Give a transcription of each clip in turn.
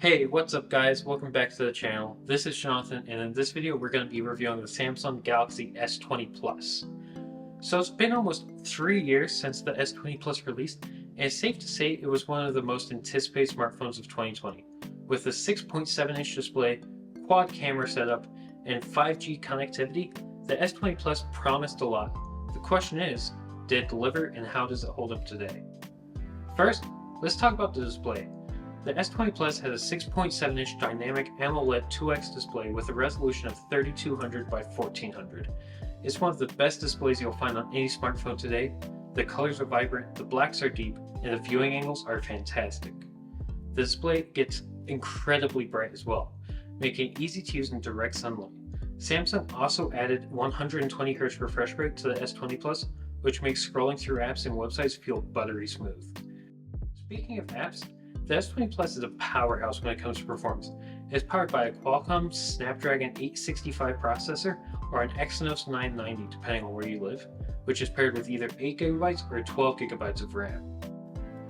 Hey, what's up guys? Welcome back to the channel. This is Jonathan, and in this video we're going to be reviewing the Samsung Galaxy S20 Plus. So it's been almost 3 years since the S20 Plus released, and it's safe to say it was one of the most anticipated smartphones of 2020. With a 6.7-inch display, quad camera setup, and 5G connectivity, the S20 Plus promised a lot. The question is, did it deliver, and how does it hold up today? First, let's talk about the display. The S20 Plus has a 6.7-inch dynamic AMOLED 2X display with a resolution of 3200 by 1400. It's one of the best displays you'll find on any smartphone today. The colors are vibrant, the blacks are deep, and the viewing angles are fantastic. The display gets incredibly bright as well, making it easy to use in direct sunlight. Samsung also added 120Hz refresh rate to the S20 Plus, which makes scrolling through apps and websites feel buttery smooth. Speaking of apps, the S20 Plus is a powerhouse when it comes to performance. It is powered by a Qualcomm Snapdragon 865 processor or an Exynos 990 depending on where you live, which is paired with either 8GB or 12GB of RAM.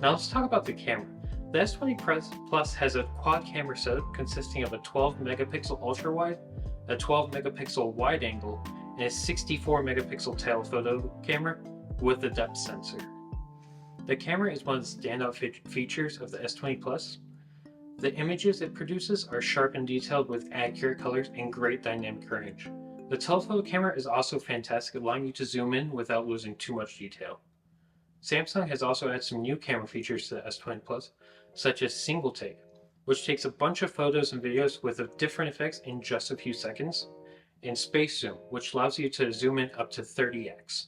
Now let's talk about the camera. The S20 Plus has a quad camera setup consisting of a 12-megapixel ultra-wide, a 12-megapixel wide-angle, and a 64-megapixel telephoto camera with a depth sensor. The camera is one of the standout features of the S20 Plus. The images it produces are sharp and detailed with accurate colors and great dynamic range. The telephoto camera is also fantastic, allowing you to zoom in without losing too much detail. Samsung has also added some new camera features to the S20 Plus, such as single take, which takes a bunch of photos and videos with different effects in just a few seconds, and space zoom, which allows you to zoom in up to 30x.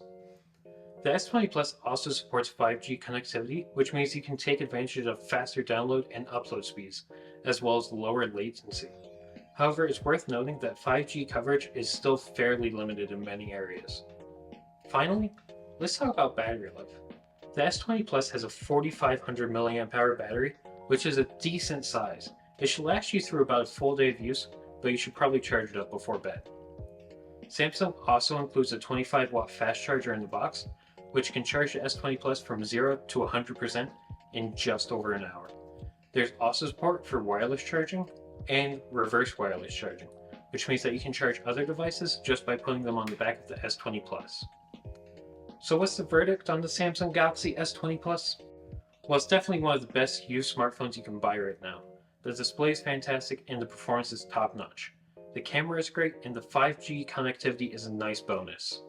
The S20 Plus also supports 5G connectivity, which means you can take advantage of faster download and upload speeds, as well as lower latency. However, it's worth noting that 5G coverage is still fairly limited in many areas. Finally, let's talk about battery life. The S20 Plus has a 4500 mAh battery, which is a decent size. It should last you through about a full day of use, but you should probably charge it up before bed. Samsung also includes a 25-watt fast charger in the box, which can charge the S20 Plus from 0 to 100% in just over an hour. There's also support for wireless charging and reverse wireless charging, which means that you can charge other devices just by putting them on the back of the S20 Plus. So what's the verdict on the Samsung Galaxy S20 Plus? Well, it's definitely one of the best used smartphones you can buy right now. The display is fantastic and the performance is top-notch. The camera is great and the 5G connectivity is a nice bonus.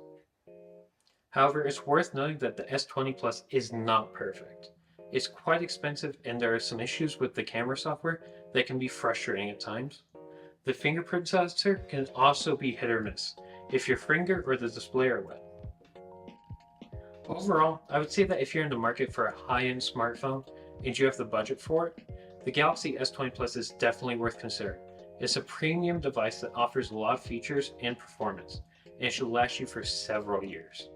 However, it's worth noting that the S20 Plus is not perfect. It's quite expensive and there are some issues with the camera software that can be frustrating at times. The fingerprint sensor can also be hit or miss if your finger or the display are wet. Overall, I would say that if you're in the market for a high-end smartphone and you have the budget for it, the Galaxy S20 Plus is definitely worth considering. It's a premium device that offers a lot of features and performance, and it should last you for several years.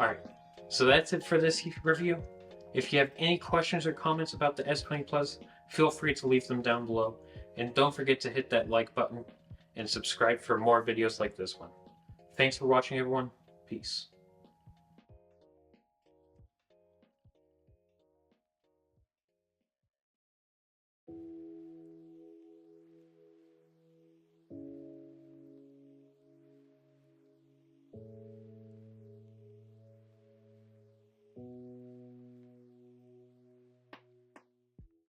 Alright, so that's it for this review. If you have any questions or comments about the S20 Plus, feel free to leave them down below. And don't forget to hit that like button and subscribe for more videos like this one. Thanks for watching everyone. Peace.